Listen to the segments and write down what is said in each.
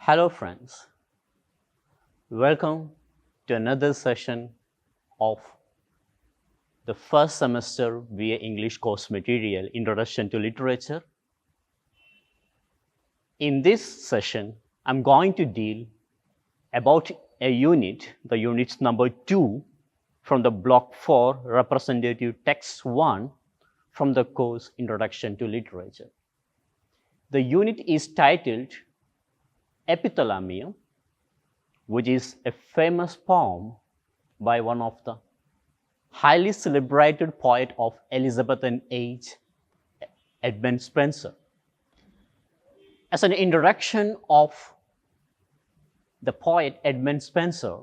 Hello friends, welcome to another session of the first semester BA English course material Introduction to Literature. In this session, I'm going to deal about a unit, the unit number 2 from the block 4 representative text 1 from the course Introduction to Literature. The unit is titled Epithalamium, which is a famous poem by one of the highly celebrated poet of Elizabethan age, Edmund Spenser. As an introduction of the poet Edmund Spenser,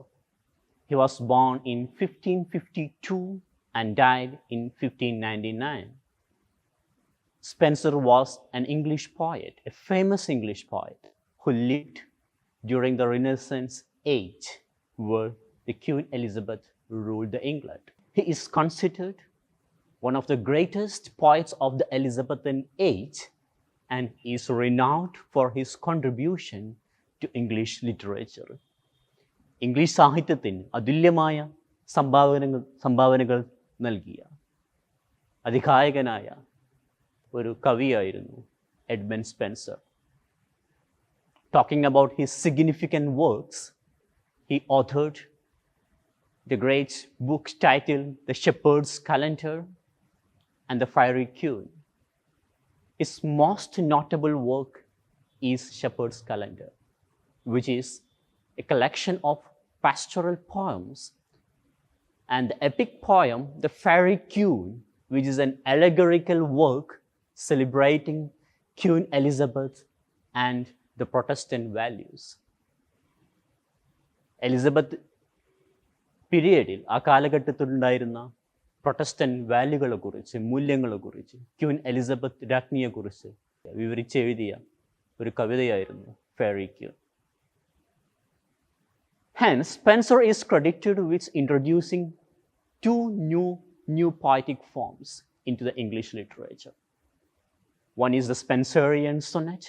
he was born in 1552 and died in 1599. Spenser was an English poet, a famous English poet who lived during the Renaissance age where the Queen Elizabeth ruled England. He is considered one of the greatest poets of the Elizabethan age and is renowned for his contribution to English literature. English സാഹിത്യത്തിന് അതുല്യമായ സംഭാവനകൾ നൽകിയ അതികായകനായ ഒരു കവിയായിരുന്നു Edmund Spenser. Talking about his significant works, he authored the great book titled The Shepherd's Calendar and The Fiery Queen. His most notable work is Shepherd's Calendar, which is a collection of pastoral poems, and the epic poem The Fiery Queen, which is an allegorical work celebrating Queen Elizabeth and the Protestant values. Elizabeth പീരിയഡിൽ ആ കാലഘട്ടത്തിലുണ്ടായിരുന്ന Protestant വാല്യൂകളെക്കുറിച്ച് മൂല്യങ്ങളെക്കുറിച്ച് queen Elizabeth രാജ്ഞിയെക്കുറിച്ച് വിവരിച്ചെഴുതിയ ഒരു കവിതയായിരുന്നു Faerie Queene. Hence, Spenser is credited with introducing two new poetic forms into the English literature. One is the Spenserian sonnet,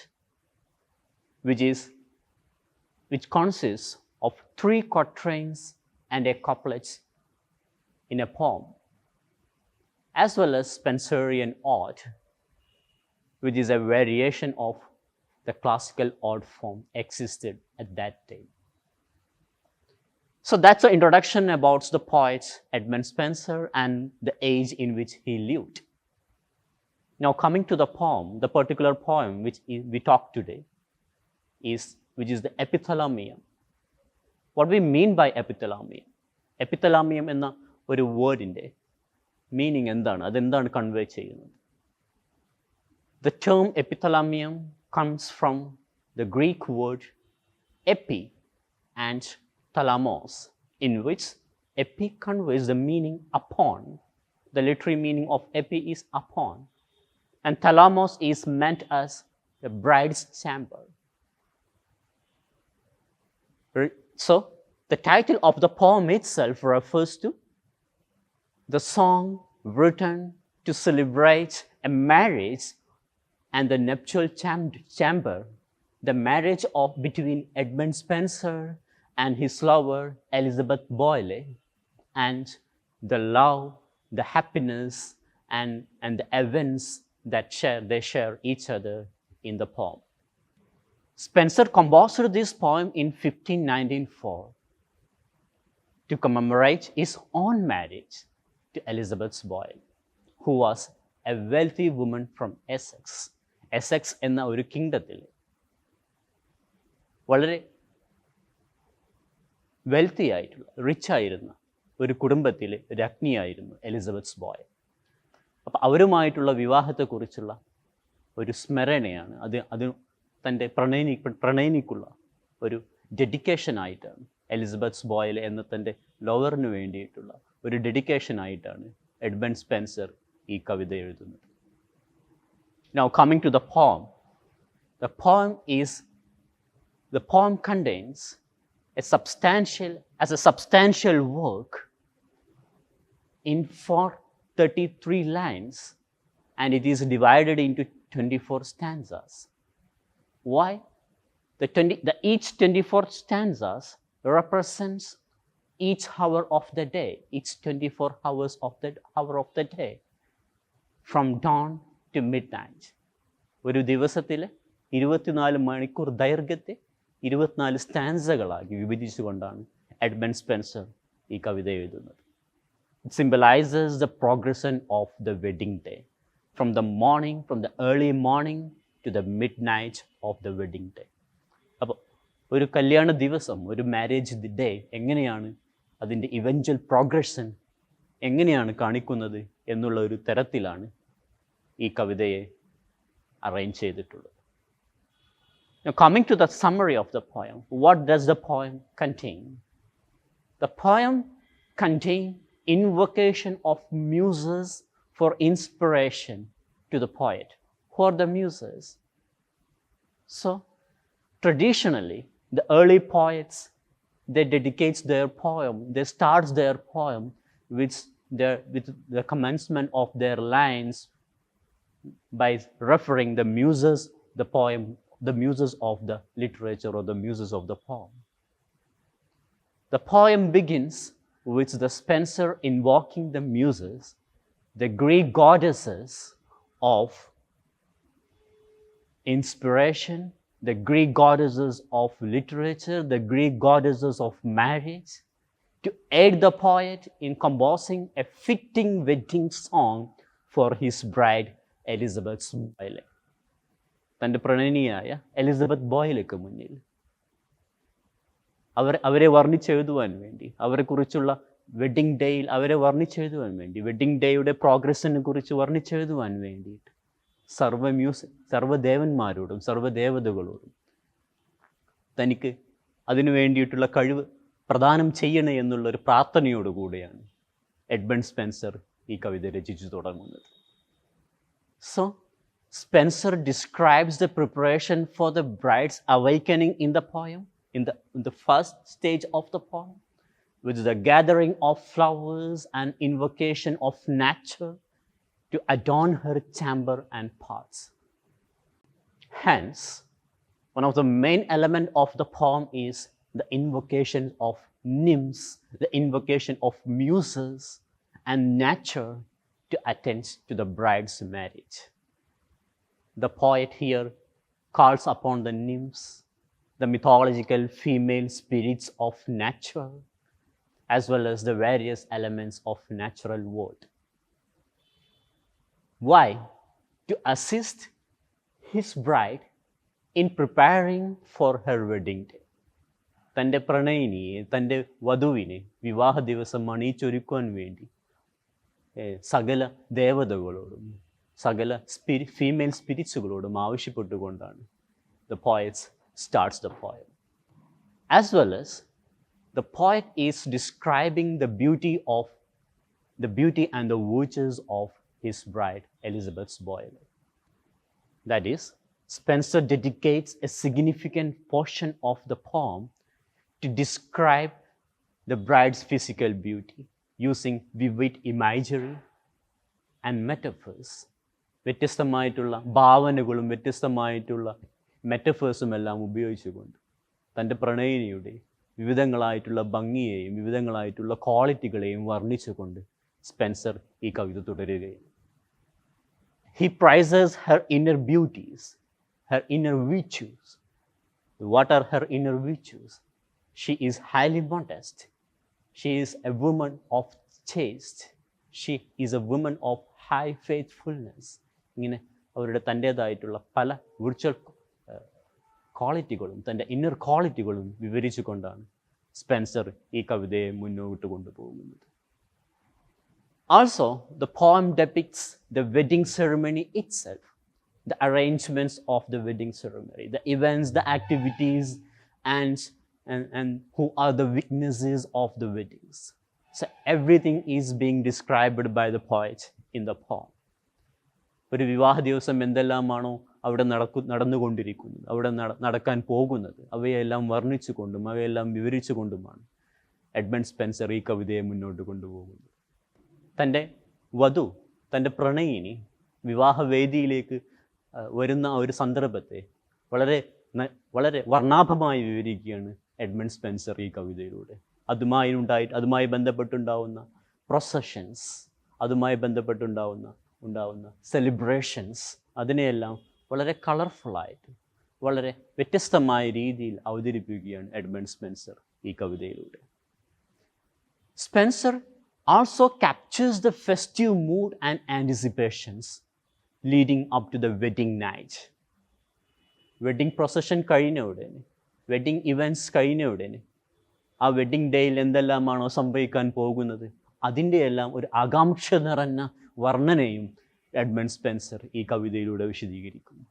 which consists of 3 quatrains and a couplet in a poem, as well as Spenserian ode, which is a variation of the classical ode form existed at that time. So that's the introduction about the poet Edmund Spenser and the age in which he lived. Now coming to the poem, the particular poem which we talk today, which is the Epithalamium. What we mean by Epithalamium? Epithalamium എന്ന ഒരു വേർഡിൻ്റെ meaning എന്താണ്, അതെന്താണ് convey ചെയ്യുന്നത്? The term epithalamium comes from the Greek word epi and thalamos, in which epi conveys the meaning upon. The literary meaning of epi is upon, and thalamos is meant as the bride's chamber. So, the title of the poem itself refers to the song written to celebrate a marriage and the nuptial chamber, the marriage between Edmund Spenser and his lover Elizabeth Boyle, and the love, the happiness, and the events that they share each other in the poem. Spenser composed this poem in 1594 to commemorate his own marriage to Elizabeth Boyle, who was a wealthy woman from Essex. Essex എന്ന ഒരു കിങ്ഡത്തിൽ വളരെ wealthy ആയിട്ടുള്ള rich ആയിരുന്ന ഒരു കുടുംബത്തിലെ രാജ്ഞിയായിരുന്നു Elizabeth boy. അപ്പം അവരുമായിട്ടുള്ള വിവാഹത്തെക്കുറിച്ചുള്ള ഒരു സ്മരണയാണ് അത് തൻ്റെ പ്രണയിനിക്കുള്ള ഒരു ഡെഡിക്കേഷനായിട്ടാണ് എലിസബത്ത് ബോyle എന്ന തൻ്റെ ലവറിന് വേണ്ടിയിട്ടുള്ള ഒരു ഡെഡിക്കേഷനായിട്ടാണ് എഡ്മണ്ട് സ്പെൻസർ ഈ കവിത എഴുതുന്നത്. Now coming to the poem contains a substantial work in 433 lines, and it is divided into 24 stanzas. Why? Each 24 stanzas represents each hour of the day, each 24 hours of the hour of the day, from dawn to midnight. ഒരു ദിവസത്തിലെ 24 മണിക്കൂർ ദൈർഘ്യത്തെ 24 സ്റ്റാൻസകളാക്കി വിഭജിച്ചുകൊണ്ടാണ് Edmund Spencer ഈ കവിത എഴുതുന്നത്. It symbolizes the progression of the wedding day, from the early morning to the midnight of the wedding day. അപ്പോൾ ഒരു കല്യാണ ദിവസം, ഒരു മാരേജ് ഡേ എങ്ങനെയാണ് അതിൻ്റെ ഇവൻച്വൽ പ്രോഗ്രഷൻ എങ്ങനെയാണ് കാണിക്കുന്നത് എന്നുള്ള ഒരു തരത്തിലാണ് ഈ കവിതയെ അറേഞ്ച് ചെയ്തിട്ടുള്ളത്. Now, coming to the summary of the poem, what does the poem contain? The poem contains invocation of muses for inspiration to the poet. Who are the muses? So, traditionally, the early poets, they dedicate their poem, they start their poem with the commencement of their lines by referring the muses, the muses of the literature or the muses of the poem. The poem begins with the Spenser invoking the muses, the Greek goddesses of inspiration, the Greek goddesses of literature, the Greek goddesses of marriage, to aid the poet in composing a fitting wedding song for his bride, Elizabeth Boyle. തൻ്റെ പ്രണയിനിയായ Elizabeth ബോയിലേക്ക് മുന്നിൽ അവരെ വർണ്ണിച്ചെഴുതുവാൻ വേണ്ടി, അവരെക്കുറിച്ചുള്ള wedding ഡേയിൽ അവരെ വർണ്ണിച്ചെഴുതുവാൻ വേണ്ടി, wedding ഡേയുടെ പ്രോഗ്രസ്സിനെ കുറിച്ച് വർണ്ണിച്ചെഴുതുവാൻ വേണ്ടിയിട്ട് സർവ്വദേവന്മാരോടും സർവ്വദേവതകളോടും തനിക്ക് അതിനു വേണ്ടിയിട്ടുള്ള കഴിവ് പ്രദാനം ചെയ്യണേ എന്നുള്ളൊരു പ്രാർത്ഥനയോടുകൂടിയാണ് എഡ്മണ്ട് സ്പെൻസർ ഈ കവിത രചിച്ചു തുടങ്ങുന്നത്. So, Spenser describes the preparation for the bride's awakening in the poem, in the first stage of the poem, with the gathering of flowers and invocation of nature to adorn her chamber and parts. Hence, one of the main elements of the poem is the invocation of nymphs, the invocation of muses and nature to attend to the bride's marriage. The poet here calls upon the nymphs, the mythological female spirits of nature, as well as the various elements of natural world. Why? To assist his bride in preparing for her wedding day. തൻ്റെ പ്രണയിനിയെ, തൻ്റെ വധുവിനെ വിവാഹ ദിവസം അണിയിച്ചൊരുക്കുവാൻ വേണ്ടി സകല ദേവതകളോടും സകല female സ്പിരിറ്റ്സുകളോടും ആവശ്യപ്പെട്ടുകൊണ്ടാണ് the poet starts the poem. As well as the poet is describing the beauty and the virtues of his bride, Elizabeth Boyle. That is, Spenser dedicates a significant portion of the poem to describe the bride's physical beauty using vivid imagery and metaphors. വ്യത്യസ്തമായിട്ടുള്ള ഭാവനകളും വ്യത്യസ്തമായിട്ടുള്ള മെറ്റഫേഴ്സും എല്ലാം ഉപയോഗിച്ചുകൊണ്ട് തൻ്റെ പ്രണയിനിയുടെ വിവിധങ്ങളായിട്ടുള്ള ഭംഗിയെയും വിവിധങ്ങളായിട്ടുള്ള ക്വാളിറ്റികളെയും വർണ്ണിച്ചുകൊണ്ട് Spencer ഈ കവിത തുടരുകയാണ്. He prizes her inner beauties, her inner virtues. What are her inner virtues? She is highly modest. She is a woman of chaste. She is a woman of high faithfulness. ഇങ്ങനെ അവരുടെ തൻ്റേതായിട്ടുള്ള പല virtual ക്വാളിറ്റികളും തൻ്റെ inner ക്വാളിറ്റികളും വിവരിച്ചുകൊണ്ടാണ് Spencer ഈ കവിതയെ മുന്നോട്ട് കൊണ്ടുപോകുന്നത്. Also, the poem depicts the wedding ceremony itself, the arrangements of the wedding ceremony, the events, the activities, and who are the witnesses of the weddings. So everything is being described by the poet in the poem. ഒരു വിവാഹ ദിവസം എന്തെല്ലാമാണോ അവിടെ നടന്നുകൊണ്ടിരിക്കുന്നത്, അവിടെ നടക്കാൻ പോകുന്നത്, അവയെല്ലാം വർണ്ണിച്ചുകൊണ്ടും അവയെല്ലാം വിവരിച്ചുകൊണ്ടുമാണ് എഡ്മണ്ട് സ്പെൻസർ ഈ കവിതയെ മുന്നോട്ട് കൊണ്ടുപോകുന്നത്. തൻ്റെ വധു, തൻ്റെ പ്രണയിനി വിവാഹവേദിയിലേക്ക് വരുന്ന ഒരു സന്ദർഭത്തെ വളരെ വളരെ വർണ്ണാഭമായി വിവരിക്കുകയാണ് എഡ്മണ്ട് സ്പെൻസർ ഈ കവിതയിലൂടെ. അതുമായി ബന്ധപ്പെട്ടുണ്ടാവുന്ന പ്രൊസഷൻസ്, അതുമായി ബന്ധപ്പെട്ടുണ്ടാവുന്ന സെലിബ്രേഷൻസ്, അതിനെയെല്ലാം വളരെ കളർഫുള്ളായിട്ട്, വളരെ വ്യത്യസ്തമായ രീതിയിൽ അവതരിപ്പിക്കുകയാണ് എഡ്മണ്ട് സ്പെൻസർ ഈ കവിതയിലൂടെ. Spencer also captures the festive mood and anticipations leading up to the wedding night. Wedding procession കഴിഞ്ഞ ഉടനെ, വെഡ്ഡിങ് ഇവൻറ്റ്സ് കഴിഞ്ഞ ഉടനെ, ആ വെഡ്ഡിങ് ഡേയിൽ എന്തെല്ലാമാണോ സംഭവിക്കാൻ പോകുന്നത് അതിൻ്റെയെല്ലാം ഒരു ആകാംക്ഷ നിറഞ്ഞ വർണ്ണനയും എഡ്മണ്ട് സ്പെൻസർ ഈ കവിതയിലൂടെ വിശദീകരിക്കുന്നു.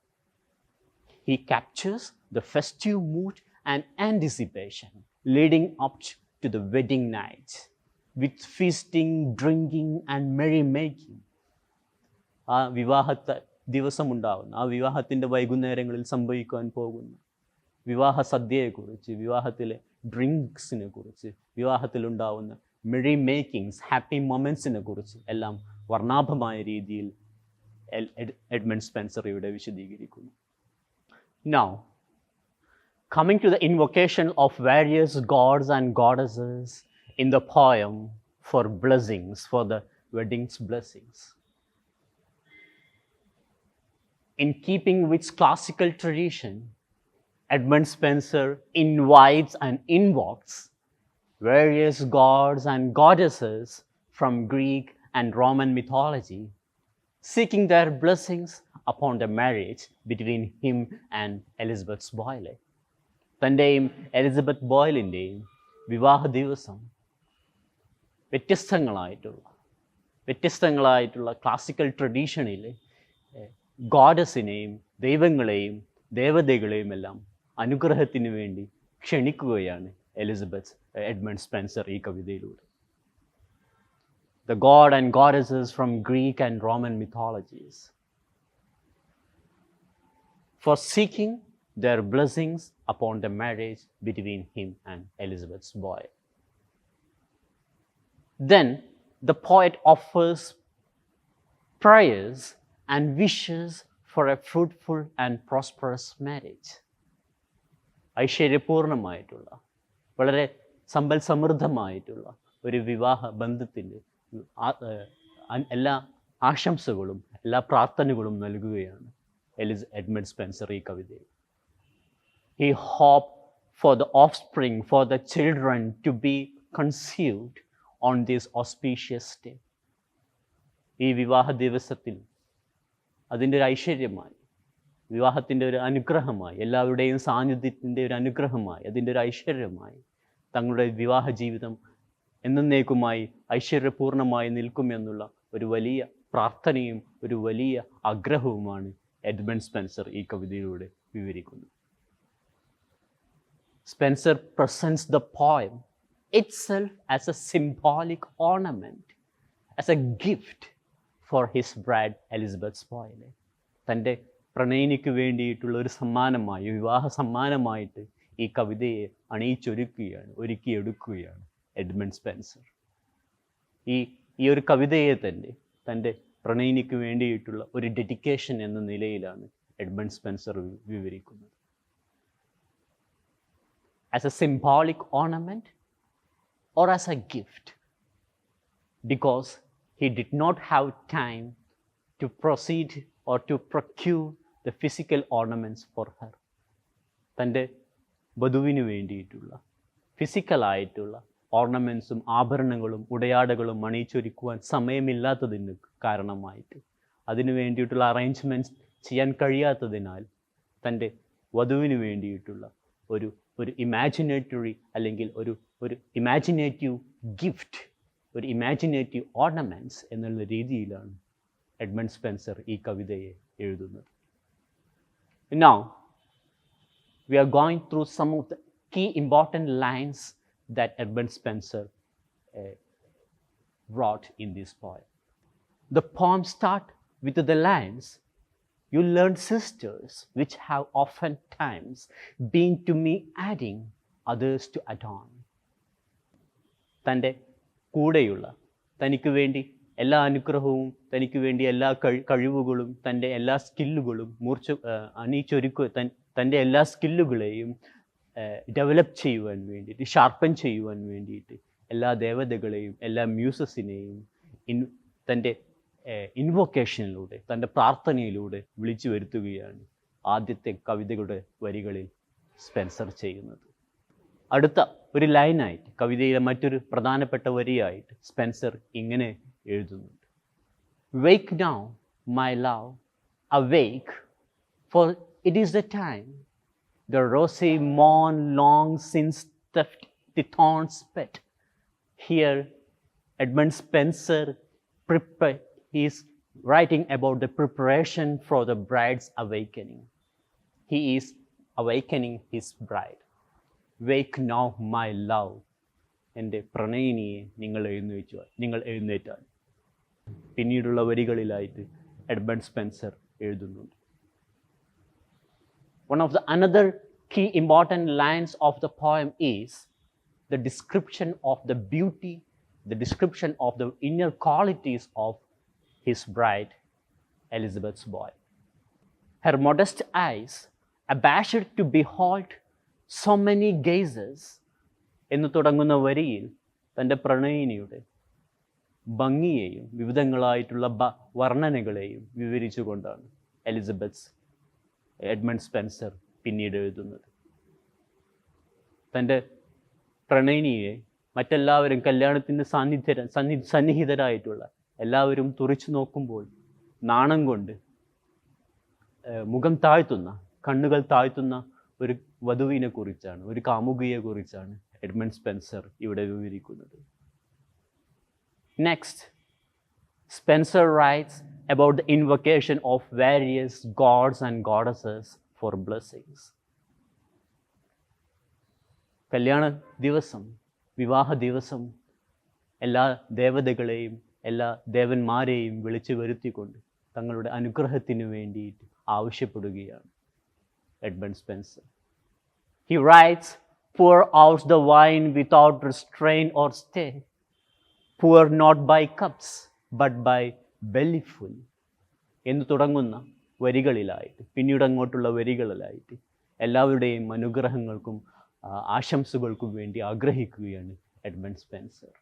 He captures the festive mood and anticipation leading up to the wedding night with feasting, drinking and merrymaking. ആ ദിവസമുണ്ടാവുന്ന, ആ വിവാഹത്തിൻ്റെ വൈകുന്നേരങ്ങളിൽ സംഭവിക്കാൻ പോകുന്ന വിവാഹ സദ്യയെക്കുറിച്ച്, വിവാഹത്തിലെ ഡ്രിങ്ക്സിനെ കുറിച്ച്, വിവാഹത്തിലുണ്ടാവുന്ന മെറി മേക്കിങ്സ്, ഹാപ്പി മൊമെൻറ്റ്സിനെ കുറിച്ച് എല്ലാം വർണ്ണാഭമായ രീതിയിൽ എഡ്മണ്ട് സ്പെൻസർ ഇവിടെ വിശദീകരിക്കുന്നു. Now, coming to the invocation of various gods and goddesses in the poem for blessings, for the wedding's blessings. In keeping with classical tradition, Edmund Spenser invites and invokes various gods and goddesses from Greek and Roman mythology, seeking their blessings upon the marriage between him and Elizabeth Boyle. തൻ്റെയും Elizabeth ബോയിലിൻ്റെയും വിവാഹ ദിവസം വ്യത്യസ്തങ്ങളായിട്ടുള്ള classical ട്രഡീഷനിലെ ഗോഡസിനെയും ദൈവങ്ങളെയും ദേവതകളെയും എല്ലാം അനുഗ്രഹത്തിന് വേണ്ടി ക്ഷണിക്കുകയാണ് Edmund Spencer ഈ കവിതയിലൂടെ. The god and goddesses from Greek and Roman mythologies, for seeking their blessings upon the marriage between him and Elizabeth Boyle. Then the poet offers prayers and wishes for a fruitful and prosperous marriage. ഐശ്വര്യപൂർണമായിട്ടുള്ള, വളരെ സമ്പൽ സമൃദ്ധമായിട്ടുള്ള ഒരു വിവാഹ ബന്ധത്തിൻ്റെ എല്ലാ ആശംസകളും എല്ലാ പ്രാർത്ഥനകളും നൽകുകയാണ് Edmund Spencer ഈ കവിതയിൽ. He hoped for the offspring, for the children to be conceived on this auspicious day. ഈ വിവാഹ ദിവസത്തിൽ അതിൻ്റെ ഒരു ഐശ്വര്യമായി, വിവാഹത്തിൻ്റെ ഒരു അനുഗ്രഹമായി, എല്ലാവരുടെയും സാന്നിധ്യത്തിൻ്റെ ഒരു അനുഗ്രഹമായി, അതിൻ്റെ ഒരു ഐശ്വര്യമായി തങ്ങളുടെ വിവാഹ ജീവിതം എന്നേക്കുമായി ഐശ്വര്യപൂർണമായി നിൽക്കുമെന്നുള്ള ഒരു വലിയ പ്രാർത്ഥനയും ഒരു വലിയ ആഗ്രഹവുമാണ് എഡ്മണ്ട് സ്പെൻസർ ഈ കവിതയിലൂടെ വിവരിക്കുന്നത്. Spencer presents the poem itself as a symbolic ornament, as a gift for his bride Elizabeth Boyle. തൻ്റെ പ്രണയിനിക്ക് വേണ്ടിയിട്ടുള്ള ഒരു സമ്മാനമായി, വിവാഹ സമ്മാനമായിട്ട് ഈ കവിതയെ ഒരുക്കിയെടുക്കുകയാണ് എഡ്മണ്ട് സ്പെൻസർ. ഈ ഒരു കവിതയെ തന്നെ തൻ്റെ പ്രണയിനിക്ക് വേണ്ടിയിട്ടുള്ള ഒരു ഡെഡിക്കേഷൻ എന്ന നിലയിലാണ് എഡ്മണ്ട് സ്പെൻസർ വിവരിക്കുന്നത്. As a symbolic ornament or as a gift, because he did not have time to proceed or to procure the physical ornaments for her. തൻ്റെ വധുവിന് വേണ്ടിയിട്ടുള്ള ഫിസിക്കലായിട്ടുള്ള ഓർണമെൻറ്റ്സും ആഭരണങ്ങളും ഉടയാടകളും അണിയിച്ചൊരുക്കുവാൻ സമയമില്ലാത്തതിന് കാരണമായിട്ട്, അതിനു വേണ്ടിയിട്ടുള്ള അറേഞ്ച്മെൻറ്റ്സ് ചെയ്യാൻ കഴിയാത്തതിനാൽ തൻ്റെ വധുവിന് വേണ്ടിയിട്ടുള്ള ഒരു ഇമാജിനേറ്ററി അല്ലെങ്കിൽ ഒരു ഇമാജിനേറ്റീവ് ഗിഫ്റ്റ്, ഒരു ഇമാജിനേറ്റീവ് ഓർണമെൻറ്റ്സ് എന്നുള്ള രീതിയിലാണ് എഡ്മണ്ട് സ്പെൻസർ ഈ കവിതയെ എഴുതുന്നത്. Now, we are going through some of the key important lines that Edmund Spenser wrote in this poem. The poem starts with the lines, "You learned sisters, which have oftentimes been to me adding others to adorn." തൻ്റെ കൂടെയുള്ള, തനിക്ക് വേണ്ടി എല്ലാ അനുഗ്രഹവും, തനിക്ക് വേണ്ടി എല്ലാ കഴിവുകളും, തൻ്റെ എല്ലാ സ്കില്ലുകളും തൻ്റെ എല്ലാ സ്കില്ലുകളെയും ഡെവലപ്പ് ചെയ്യുവാൻ വേണ്ടിയിട്ട്, ഷാർപ്പൻ ചെയ്യുവാൻ വേണ്ടിയിട്ട് എല്ലാ ദേവതകളെയും എല്ലാ മ്യൂസസിനെയും തൻ്റെ ഇൻവൊക്കേഷനിലൂടെ, തൻ്റെ പ്രാർത്ഥനയിലൂടെ വിളിച്ചു വരുത്തുകയാണ് ആദ്യത്തെ കവിതയുടെ വരികളിൽ സ്പെൻസർ ചെയ്യുന്നത്. അടുത്ത ഒരു ലൈനായിട്ട്, കവിതയിലെ മറ്റൊരു പ്രധാനപ്പെട്ട വരിയായിട്ട് സ്പെൻസർ ഇങ്ങനെ എഴുതുന്നുണ്ട്: "Wake now, my love, awake, for it is the time. The rosy morn long since the thorns sped." Here, Edmund Spenser is writing about the preparation for the bride's awakening. He is awakening his bride. "Wake now, my love." എൻ്റെ പ്രണയിനിയെ നിങ്ങൾ എഴുന്നേറ്റാൽ. പിന്നീടുള്ള വരികളിലായിട്ട് Edmund Spencer എഴുതുന്നുണ്ട്. One of the another key important lines of the poem is the description of the beauty, the description of the inner qualities of his bride, Elizabeth's boy. Her modest eyes, abashed to behold so many gazes, എന്ന് തുടങ്ങുന്ന വരിയിൽ തൻ്റെ പ്രണയിനിയുടെ ഭംഗിയെയും വിവിധങ്ങളായിട്ടുള്ള വർണ്ണനകളെയും വിവരിച്ചുകൊണ്ടാണ് Edmund Spencer പിന്നീട് എഴുതുന്നത്. തൻ്റെ പ്രണയിനിയെ മറ്റെല്ലാവരും, കല്യാണത്തിന് സന്നിഹിതരായിട്ടുള്ള എല്ലാവരും തുറിച്ചു നോക്കുമ്പോൾ നാണം കൊണ്ട് മുഖം താഴ്ത്തുന്ന, കണ്ണുകൾ താഴ്ത്തുന്ന ഒരു വധുവിനെ കുറിച്ചാണ്, ഒരു കാമുകിയെ കുറിച്ചാണ് എഡ്മണ്ട് സ്പെൻസർ ഇവിടെ വിവരിക്കുന്നത്. Next, Spenser writes about the invocation of various gods and goddesses for blessings. കല്യാണ ദിവസം, വിവാഹ ദിവസം എല്ലാ ദേവതകളെയും എല്ലാ ദേവന്മാരെയും വിളിച്ചു വരുത്തിക്കൊണ്ട് തങ്ങളുടെ അനുഗ്രഹത്തിന് വേണ്ടിയിട്ട് ആവശ്യപ്പെടുകയാണ് Edmund Spencer. He writes, "Pour out the wine without restraint or stay. Pour not by cups, but by bellyful." എന്ന് തുടങ്ങുന്ന വരികളിലായിട്ട്, പിന്നീട് അങ്ങോട്ടുള്ള വരികളിലായിട്ട് എല്ലാവരുടെയും അനുഗ്രഹങ്ങൾക്കും ആശംസകൾക്കും വേണ്ടി ആഗ്രഹിക്കുകയാണ് Edmund Spencer.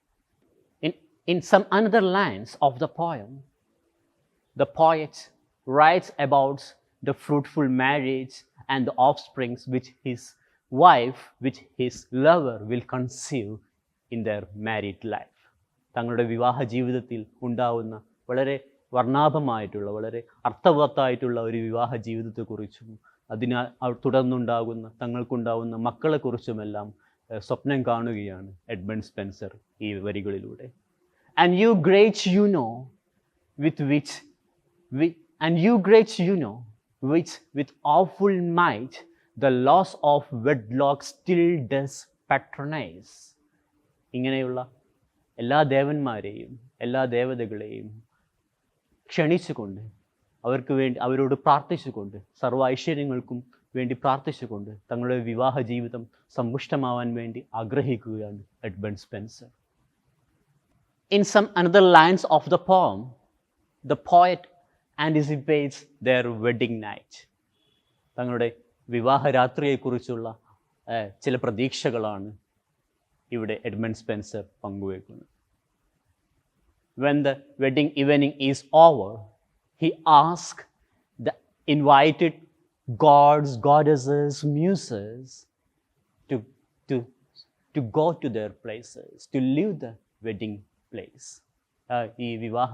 In some other lines of the poem, the poet writes about the fruitful marriage and the offsprings which his lover will conceive in their married life. തങ്ങളുടെ വിവാഹ ജീവിതത്തിൽ ഉണ്ടാവുന്ന വളരെ വർണ്ണാഭമായിട്ടുള്ള, വളരെ അർത്ഥവത്തായിട്ടുള്ള ഒരു വിവാഹ ജീവിതത്തെക്കുറിച്ചും അതിനാൽ തുടർന്നുണ്ടാകുന്ന തങ്ങൾക്കുണ്ടാവുന്ന മക്കളെക്കുറിച്ചുമെല്ലാം സ്വപ്നം കാണുകയാണ് എഡ്മണ്ട് സ്പെൻസർ ഈ വരികളിലൂടെ. "And you great you know which with awful might the loss of wedlock still does patronize." ഇങ്ങനെയുള്ള എല്ലാ ദേവന്മാരെയും എല്ലാ ദേവതകളെയും ക്ഷണിച്ചുകൊണ്ട്, അവരോട് പ്രാർത്ഥിച്ചുകൊണ്ട്, സർവ്വ ഐശ്വര്യങ്ങൾക്കും വേണ്ടി പ്രാർത്ഥിച്ചുകൊണ്ട് തങ്ങളുടെ വിവാഹ ജീവിതം സമ്പുഷ്ടമാവാൻ വേണ്ടി ആഗ്രഹിക്കുകയാണ് Edmund Spencer. In some other lines of the poem, the poet anticipates their wedding night. തങ്ങളുടെ വിവാഹ രാത്രിയെക്കുറിച്ചുള്ള ചില പ്രതീക്ഷകളാണ് ഇവിടെ എഡ്മണ്ട് സ്പെൻസർ പങ്കുവയ്ക്കുന്നത്. When the wedding evening is over, he asks the invited gods, goddesses, muses to go to their places, to leave the wedding place. ഈ വിവാഹ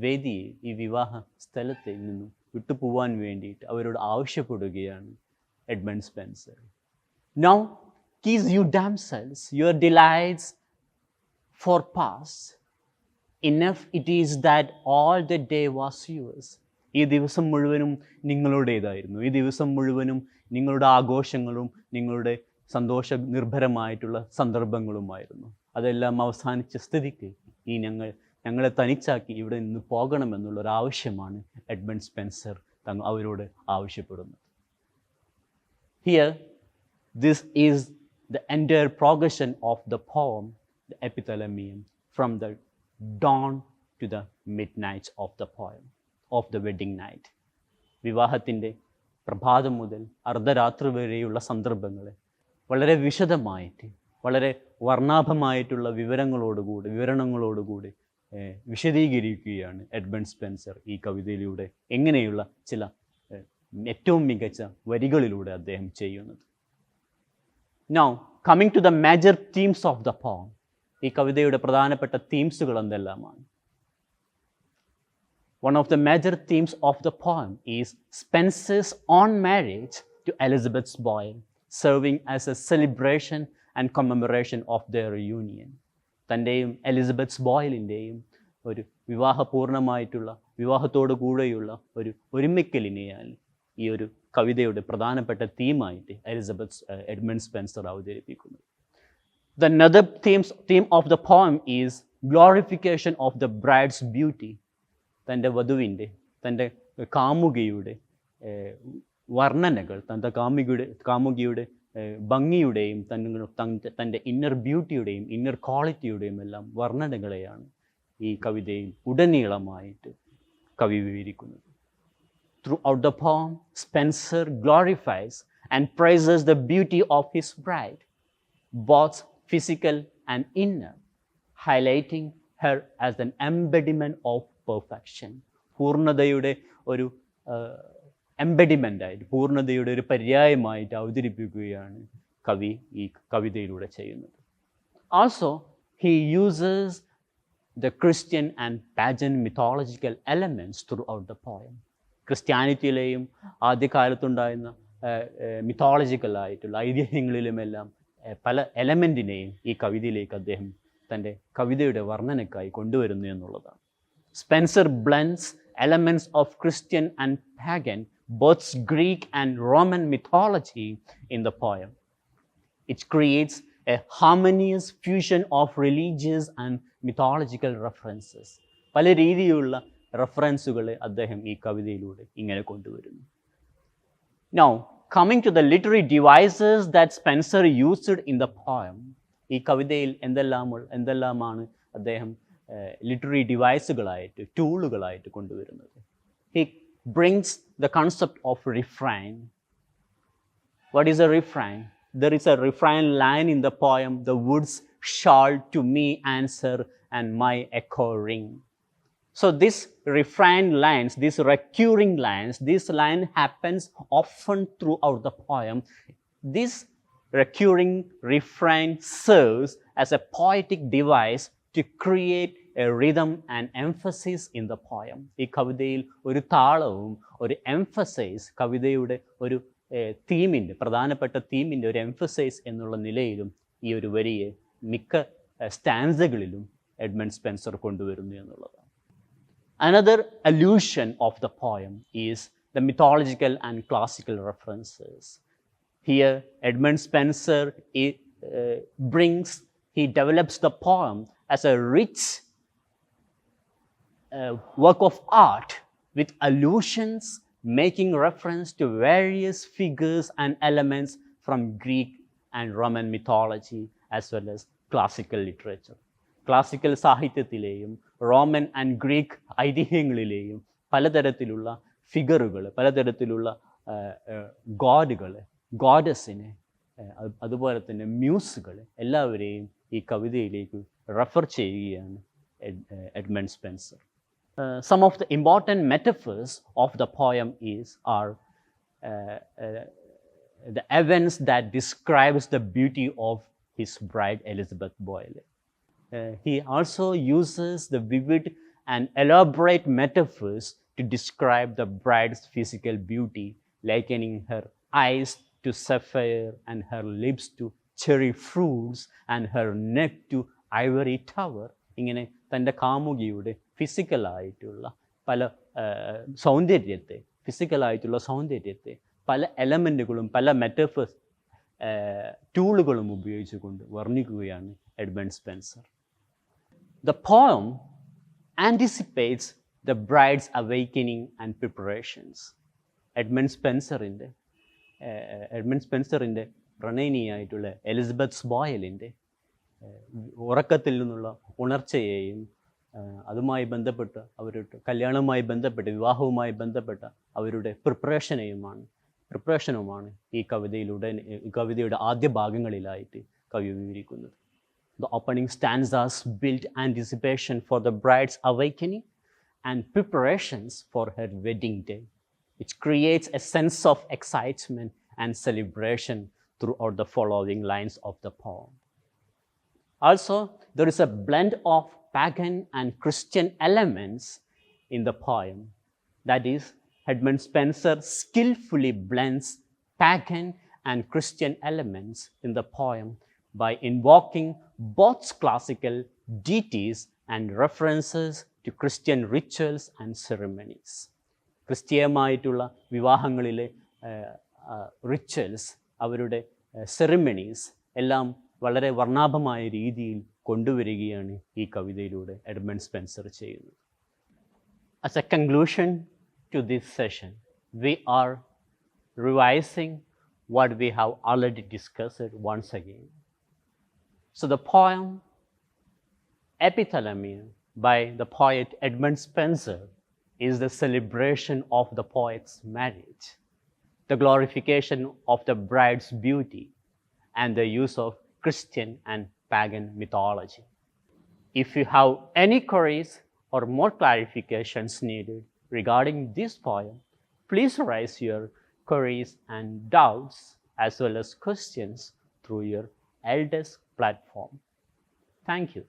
വേദിയെ, ഈ വിവാഹ സ്ഥലത്തെ നിന്നും വിട്ടുപോവാൻ വേണ്ടിയിട്ട് അവരോട് ആവശ്യപ്പെടുകയാണ് Edmund Spencer. "Now kiss you damsels, your delights for past. Enough it is that all the day was yours." ഈ ദിവസം മുഴുവനും നിങ്ങളുടേതായിരുന്നു. ഈ ദിവസം മുഴുവനും നിങ്ങളുടെ ആഘോഷങ്ങളും നിങ്ങളുടെ സന്തോഷ നിർഭരമായിട്ടുള്ള സന്ദർഭങ്ങളുമായിരുന്നു. അതെല്ലാം അവസാനിച്ച സ്ഥിതിക്ക് ഈ ഞങ്ങളെ തനിച്ചാക്കി ഇവിടെ നിന്ന് പോകണമെന്നുള്ളൊരാവശ്യമാണ് എഡ്മണ്ട് സ്പെൻസർ അവരോട് ആവശ്യപ്പെടുന്നത്. Here, this is the entire progression of the poem, the epithalamium, from the dawn to the midnight of the poem, of the wedding night. വിവാഹത്തിൻ്റെ പ്രഭാതം മുതൽ അർദ്ധരാത്രി വരെയുള്ള സന്ദർഭങ്ങളെ വളരെ വിശദമായിട്ട്, വളരെ വർണ്ണാഭമായിട്ടുള്ള വിവരണങ്ങളോടുകൂടി വിശദീകരിക്കുകയാണ് എഡ്മണ്ട് സ്പെൻസർ ഈ കവിതയിലൂടെ എങ്ങനെയുള്ള ചില ഏറ്റവും മികച്ച വരികളിലൂടെ അദ്ദേഹം ചെയ്യുന്നത്. Now, coming to the major themes of the poem, ഈ കവിതയുടെ പ്രധാനപ്പെട്ട തീംസുകൾ എന്തെല്ലാമാണ്? One of the major themes of the poem is Spenser's own marriage to Elizabeth Boyle, serving as a celebration and commemoration of their union. തൻ്റെയും Elizabeth ബോയിലിൻ്റെയും ഒരു വിവാഹത്തോടു കൂടെയുള്ള ഒരു ഒരുമിക്കലിനെയാണ് ഈ ഒരു കവിതയുടെ പ്രധാനപ്പെട്ട തീമായിട്ട് എഡ്മണ്ട് സ്പെൻസർ അവതരിപ്പിക്കുന്നത്. The another theme of the poem is glorification of the bride's beauty. തൻ്റെ വധുവിൻ്റെ, തൻ്റെ കാമുകിയുടെ വർണ്ണനകൾ, തൻ്റെ കാമുകിയുടെ ഭംഗിയുടെയും തൻ്റെ ഇന്നർ ബ്യൂട്ടിയുടെയും ഇന്നർ ക്വാളിറ്റിയുടെയും എല്ലാം വർണ്ണനകളെയാണ് ഈ കവിതയിൽ ഉടനീളമായിട്ട് കവി വിവരിക്കുന്നത്. Throughout the poem, Spenser glorifies and praises the beauty of his bride, both physical and inner, highlighting her as an embodiment of perfection. പൂർണ്ണതയുടെ ഒരു എംബഡിമെൻ്റായിട്ട്, പൂർണ്ണതയുടെ ഒരു പര്യായമായിട്ട് അവതരിപ്പിക്കുകയാണ് കവി ഈ കവിതയിലൂടെ ചെയ്യുന്നത്. Also, he uses the Christian and pagan mythological elements throughout the poem. ക്രിസ്ത്യാനിറ്റിയിലെയും ആദ്യകാലത്തുണ്ടായിരുന്ന മിത്തോളജിക്കലായിട്ടുള്ള ഐതിഹ്യങ്ങളിലുമെല്ലാം പല എലമെൻറ്റിനെയും ഈ കവിതയിലേക്ക് അദ്ദേഹം തൻ്റെ കവിതയുടെ വർണ്ണനയ്ക്കായി കൊണ്ടുവരുന്നു എന്നുള്ളതാണ്. Spenser blends elements of Christian and pagan, both Greek and Roman mythology in the poem. It creates a harmonious fusion of religious and mythological references. പല രീതിയിലുള്ള റെഫറൻസുകളെ അദ്ദേഹം ഈ കവിതയിലൂടെ ഇങ്ങനെ കൊണ്ടുവരുന്നു. Now, coming to the literary devices that Spenser used in the poem, ഈ കവിതയിൽ എന്തെല്ലാമാണ് അദ്ദേഹം ലിറ്റററി ഡിവൈസുകളായിട്ട്, ടൂളുകളായിട്ട് കൊണ്ടുവരുന്നത്. He brings the concept of refrain. What is a refrain? There is a refrain line in the poem, "The woods shall to me answer and my echo ring." So this refrain lines, these recurring lines, this line happens often throughout the poem. This recurring refrain serves as a poetic device to create a rhythm and emphasis in the poem. ഈ കവിതയിൽ ഒരു താളവും ഒരു emphasise, കവിതയുടെ ഒരു തീമിൻ്റെ, പ്രധാനപ്പെട്ട തീമിൻ്റെ ഒരു emphasise എന്നുള്ള നിലയിലും ഈ ഒരു വരിയെ മിക്ക സ്റ്റാൻസകളിലും എഡ്മണ്ട് സ്പെൻസർ കൊണ്ടുവരുന്നു എന്നുള്ളതാണ്. Another allusion of the poem is the mythological and classical references. Here, Edmund Spenser develops the poem as a rich work of art with allusions making reference to various figures and elements from Greek and Roman mythology as well as classical literature. Classical സാഹിത്യത്തിലെയും Roman and Greek ഐതിഹ്യങ്ങളിലെയും പലതരത്തിലുള്ള ഫിഗറുകൾ, പലതരത്തിലുള്ള ഗോഡസിനെ, അതുപോലെ തന്നെ മ്യൂസുകളെ എല്ലാവരെയും ഈ കവിതയിലേക്ക് റെഫർ ചെയ്യുകയാണ് Edmund Spenser. Some of the important metaphors of the poem are the events that describes the beauty of his bride Elizabeth Boyle. He also uses the vivid and elaborate metaphors to describe the bride's physical beauty, likening her eyes to sapphire and her lips to cherry fruits and her neck to ivory tower. ഇങ്ങനെ തൻ്റെ കാമുകിയുടെ ഫിസിക്കലായിട്ടുള്ള സൗന്ദര്യത്തെ പല എലമെൻറ്റുകളും പല മെറ്റഫേഴ്സ് ടൂളുകളും ഉപയോഗിച്ചുകൊണ്ട് വർണ്ണിക്കുകയാണ് Edmund Spenser. The poem anticipates the bride's awakening and preparations. Edmund സ്പെൻസറിൻ്റെ പ്രണയിനിയായിട്ടുള്ള എലിസബത്ത് ബോയലിൻ്റെ ഉറക്കത്തിൽ നിന്നുള്ള ഉണർച്ചയെയും അതുമായി ബന്ധപ്പെട്ട് അവരുടെ കല്യാണവുമായി ബന്ധപ്പെട്ട് വിവാഹവുമായി ബന്ധപ്പെട്ട അവരുടെ പ്രിപ്പറേഷനെയുമാണ് പ്രിപ്പറേഷനുമാണ് ഈ കവിതയുടെ ആദ്യ ഭാഗങ്ങളിലായിട്ട് കവി വിവരിക്കുന്നത്. The opening stanzas build anticipation for the bride's awakening and preparations for her wedding day, which creates a sense of excitement and celebration throughout the following lines of the poem. Also, there is a blend of pagan and Christian elements in the poem. That is, Edmund Spenser skillfully blends pagan and Christian elements in the poem by invoking both classical deities and references to Christian rituals and ceremonies. ക്രിസ്തീയമായിട്ടുള്ള വിവാഹങ്ങളിലെ rituals, അവരുടെ ceremonies എല്ലാം വളരെ വർണ്ണാഭമായ രീതിയിൽ കൊണ്ടുവരികയാണ് ഈ കവിതയിലൂടെ എഡ്മണ്ട് സ്പെൻസർ ചെയ്യുന്നത്. As a conclusion to this session, we are revising what we have already discussed once again. So the poem Epithalamia by the poet Edmund Spenser is the celebration of the poet's marriage, the glorification of the bride's beauty, and the use of Christian and pagan mythology. If you have any queries or more clarifications needed regarding this poem, please raise your queries and doubts as well as questions through your LDesk platform. Thank you.